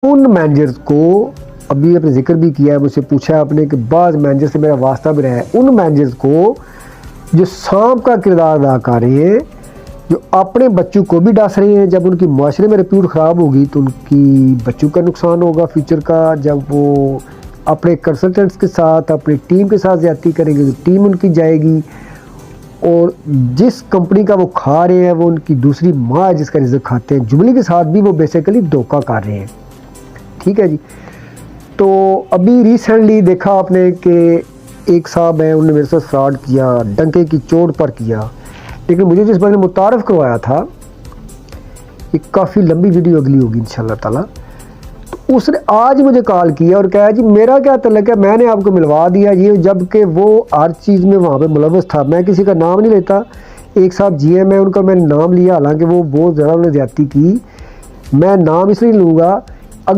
उन मैनेजर्स को अभी आपने जिक्र भी किया है, मुझसे पूछा है आपने कि बाज़ मैनेजर से मेरा वास्ता भी रहा है, उन मैनेजर्स को जो सांप का किरदार अदा कर रहे हैं, जो अपने बच्चों को भी डस रहे हैं। जब उनकी माशरे में रिप्यूट ख़राब होगी तो उनकी बच्चों का नुकसान होगा फ्यूचर का। जब वो अपने कंसल्टेंट्स के साथ, अपनी टीम के साथ ज़्यादती करेंगे तो टीम उनकी जाएगी, और जिस कंपनी का वो खा रहे हैं वो उनकी दूसरी माँ है जिसका रिज़्क खाते हैं। जुबली के साथ भी वो बेसिकली धोखा कर रहे हैं। ठीक है जी। तो अभी रिसेंटली देखा आपने कि एक साहब हैं, उन्होंने मेरे साथ फ्रॉड किया, डंके की चोट पर किया, लेकिन मुझे जिस बंदे ने मुतारफ़ करवाया था, ये काफ़ी लंबी वीडियो अगली होगी इंशाल्लाह ताला, तो उसने आज मुझे कॉल किया और कहा जी मेरा क्या तल्लुक़ है, मैंने आपको मिलवा दिया ये, जबकि वो हर चीज़ में वहाँ पे मुलव्वस था। मैं किसी का नाम नहीं लेता, एक साहब GM है, उनका मैंने नाम लिया, हालांकि वो बहुत ज़्यादा उन्होंने ज़्यादती की। मैं नाम इसलिए लूँगा